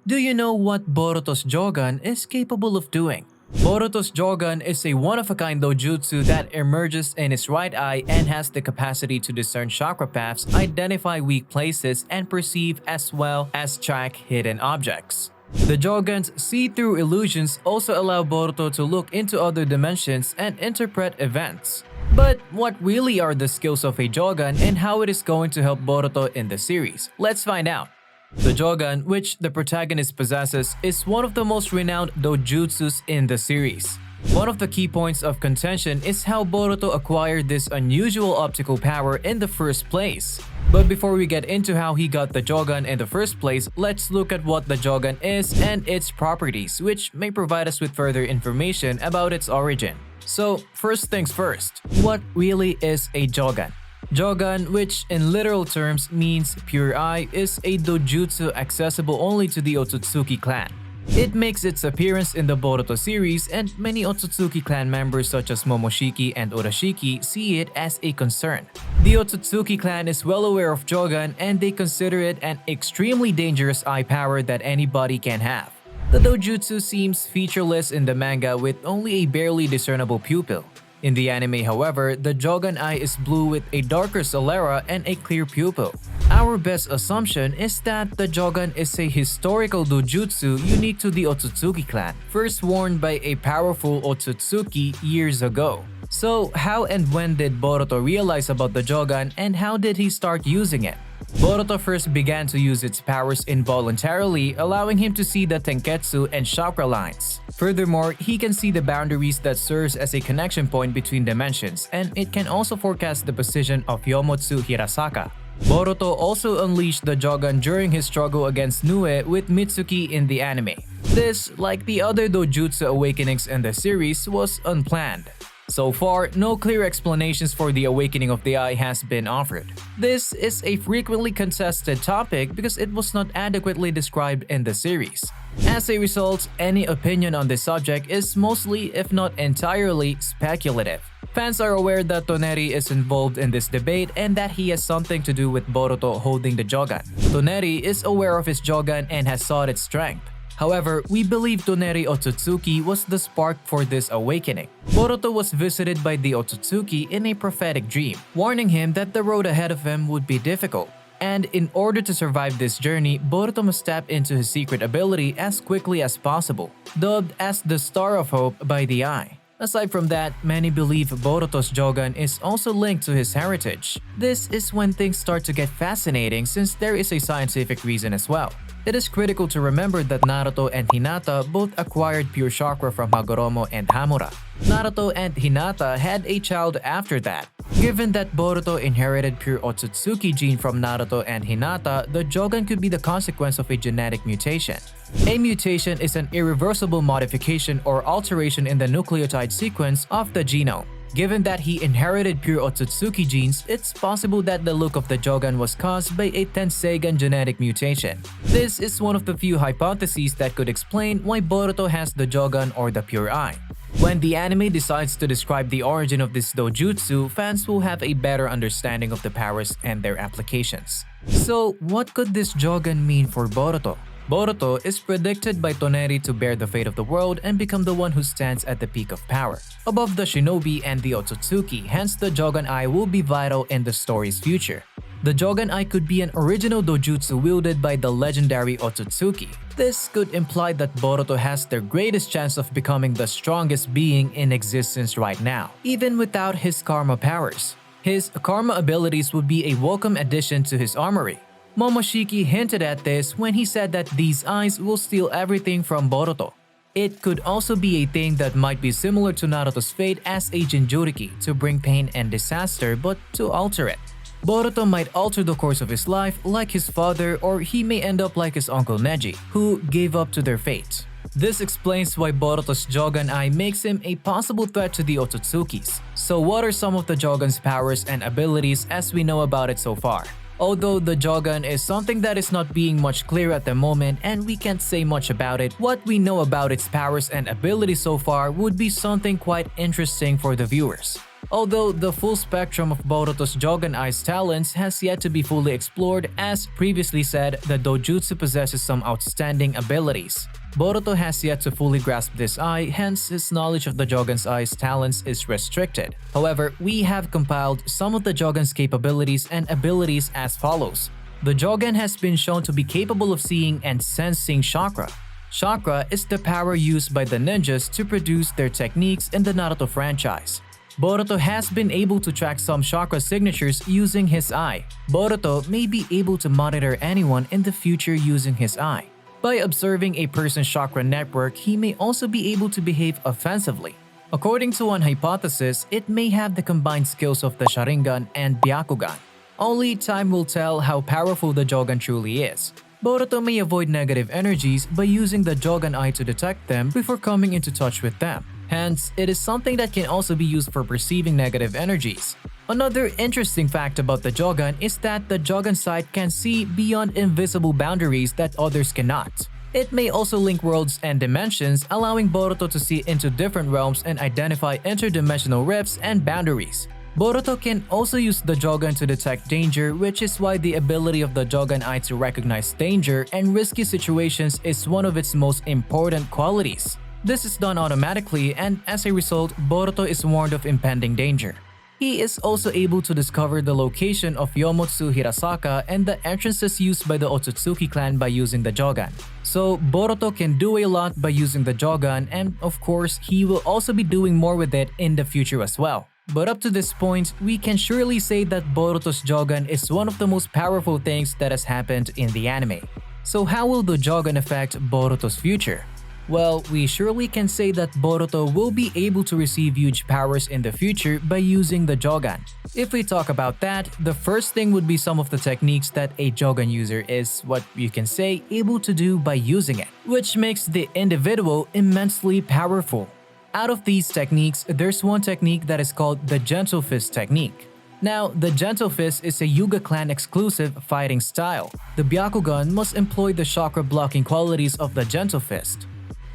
Do you know what Boruto's Jougan is capable of doing? Boruto's Jougan is a one-of-a-kind dojutsu that emerges in his right eye and has the capacity to discern chakra paths, identify weak places, and perceive as well as track hidden objects. The Jougan's see-through illusions also allow Boruto to look into other dimensions and interpret events. But what really are the skills of a Jougan and how it is going to help Boruto in the series? Let's find out. The Jougan, which the protagonist possesses, is one of the most renowned dojutsus in the series. One of the key points of contention is how Boruto acquired this unusual optical power in the first place. But before we get into how he got the Jougan in the first place, let's look at what the Jougan is and its properties, which may provide us with further information about its origin. So, first things first, what really is a Jougan? Jougan, which in literal terms means pure eye, is a dojutsu accessible only to the Otsutsuki clan. It makes its appearance in the Boruto series, and many Otsutsuki clan members such as Momoshiki and Urashiki see it as a concern. The Otsutsuki clan is well aware of Jougan and they consider it an extremely dangerous eye power that anybody can have. The dojutsu seems featureless in the manga with only a barely discernible pupil. In the anime, however, the Jougan eye is blue with a darker sclera and a clear pupil. Our best assumption is that the Jougan is a historical dojutsu unique to the Otsutsuki clan, first worn by a powerful Otsutsuki years ago. So, how and when did Boruto realize about the Jougan and how did he start using it? Boruto first began to use its powers involuntarily, allowing him to see the tenketsu and chakra lines. Furthermore, he can see the boundaries that serves as a connection point between dimensions, and it can also forecast the position of Yomotsu Hirasaka. Boruto also unleashed the Jougan during his struggle against Nue with Mitsuki in the anime. This, like the other dojutsu awakenings in the series, was unplanned. So far, no clear explanations for the awakening of the eye has been offered. This is a frequently contested topic because it was not adequately described in the series. As a result, any opinion on this subject is mostly, if not entirely, speculative. Fans are aware that Toneri is involved in this debate and that he has something to do with Boruto holding the Jougan. Toneri is aware of his Jougan and has sought its strength. However, we believe Toneri Otsutsuki was the spark for this awakening. Boruto was visited by the Otsutsuki in a prophetic dream, warning him that the road ahead of him would be difficult. And in order to survive this journey, Boruto must tap into his secret ability as quickly as possible, dubbed as the Star of Hope by the Eye. Aside from that, many believe Boruto's Jougan is also linked to his heritage. This is when things start to get fascinating since there is a scientific reason as well. It is critical to remember that Naruto and Hinata both acquired pure chakra from Hagoromo and Hamura. Naruto and Hinata had a child after that. Given that Boruto inherited pure Otsutsuki gene from Naruto and Hinata, the Jougan could be the consequence of a genetic mutation. A mutation is an irreversible modification or alteration in the nucleotide sequence of the genome. Given that he inherited pure Otsutsuki genes, it's possible that the look of the Jougan was caused by a Tenseigan genetic mutation. This is one of the few hypotheses that could explain why Boruto has the Jougan or the pure eye. When the anime decides to describe the origin of this dojutsu, fans will have a better understanding of the powers and their applications. So, what could this Jougan mean for Boruto? Boruto is predicted by Toneri to bear the fate of the world and become the one who stands at the peak of power, above the shinobi and the Otsutsuki, hence the Jougan Eye will be vital in the story's future. The Jougan Eye could be an original dojutsu wielded by the legendary Otsutsuki. This could imply that Boruto has the greatest chance of becoming the strongest being in existence right now, even without his karma powers. His karma abilities would be a welcome addition to his armory. Momoshiki hinted at this when he said that these eyes will steal everything from Boruto. It could also be a thing that might be similar to Naruto's fate as a Jinchuriki to bring pain and disaster but to alter it. Boruto might alter the course of his life like his father, or he may end up like his uncle Neji, who gave up to their fate. This explains why Boruto's Jougan Eye makes him a possible threat to the Otsutsukis. So what are some of the Jougan's powers and abilities as we know about it so far? Although the Jougan is something that is not being much clear at the moment and we can't say much about it, what we know about its powers and abilities so far would be something quite interesting for the viewers. Although the full spectrum of Boruto's Jougan Eye's talents has yet to be fully explored, as previously said, the dojutsu possesses some outstanding abilities. Boruto has yet to fully grasp this eye, hence his knowledge of the Jougan's Eye's talents is restricted. However, we have compiled some of the Jougan's capabilities and abilities as follows. The Jougan has been shown to be capable of seeing and sensing chakra. Chakra is the power used by the ninjas to produce their techniques in the Naruto franchise. Boruto has been able to track some chakra signatures using his eye. Boruto may be able to monitor anyone in the future using his eye. By observing a person's chakra network, he may also be able to behave offensively. According to one hypothesis, it may have the combined skills of the Sharingan and Byakugan. Only time will tell how powerful the Jougan truly is. Boruto may avoid negative energies by using the Jougan Eye to detect them before coming into touch with them. Hence, it is something that can also be used for perceiving negative energies. Another interesting fact about the Jougan is that the Jougan sight can see beyond invisible boundaries that others cannot. It may also link worlds and dimensions, allowing Boruto to see into different realms and identify interdimensional rifts and boundaries. Boruto can also use the Jougan to detect danger, which is why the ability of the Jougan Eye to recognize danger and risky situations is one of its most important qualities. This is done automatically, and as a result, Boruto is warned of impending danger. He is also able to discover the location of Yomotsu Hirasaka and the entrances used by the Otsutsuki clan by using the Jougan. So Boruto can do a lot by using the Jougan, and of course, he will also be doing more with it in the future as well. But up to this point, we can surely say that Boruto's Jougan is one of the most powerful things that has happened in the anime. So how will the Jougan affect Boruto's future? Well, we surely can say that Boruto will be able to receive huge powers in the future by using the Jougan. If we talk about that, the first thing would be some of the techniques that a Jougan user is, what you can say, able to do by using it, which makes the individual immensely powerful. Out of these techniques, there's one technique that is called the Gentle Fist technique. Now, the Gentle Fist is a Hyuga clan exclusive fighting style. The Byakugan must employ the chakra blocking qualities of the Gentle Fist.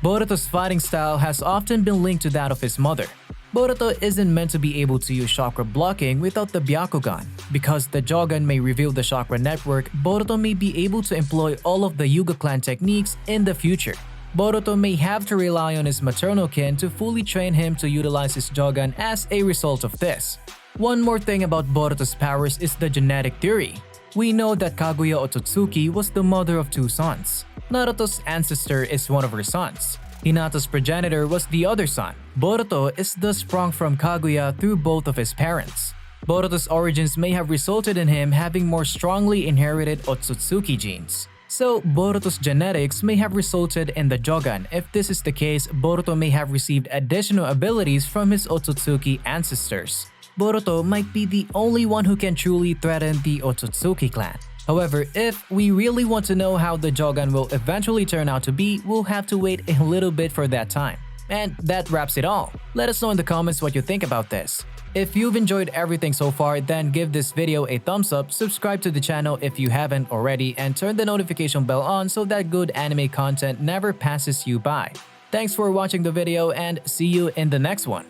Boruto's fighting style has often been linked to that of his mother. Boruto isn't meant to be able to use chakra blocking without the Byakugan. Because the Jougan may reveal the chakra network, Boruto may be able to employ all of the Hyuga clan techniques in the future. Boruto may have to rely on his maternal kin to fully train him to utilize his Jougan as a result of this. One more thing about Boruto's powers is the genetic theory. We know that Kaguya Otsutsuki was the mother of two sons. Naruto's ancestor is one of her sons. Hinata's progenitor was the other son. Boruto is thus sprung from Kaguya through both of his parents. Boruto's origins may have resulted in him having more strongly inherited Otsutsuki genes. So, Boruto's genetics may have resulted in the Jougan. If this is the case, Boruto may have received additional abilities from his Otsutsuki ancestors. Boruto might be the only one who can truly threaten the Otsutsuki clan. However, if we really want to know how the Jougan will eventually turn out to be, we'll have to wait a little bit for that time. And that wraps it all. Let us know in the comments what you think about this. If you've enjoyed everything so far, then give this video a thumbs up, subscribe to the channel if you haven't already, and turn the notification bell on so that good anime content never passes you by. Thanks for watching the video and see you in the next one.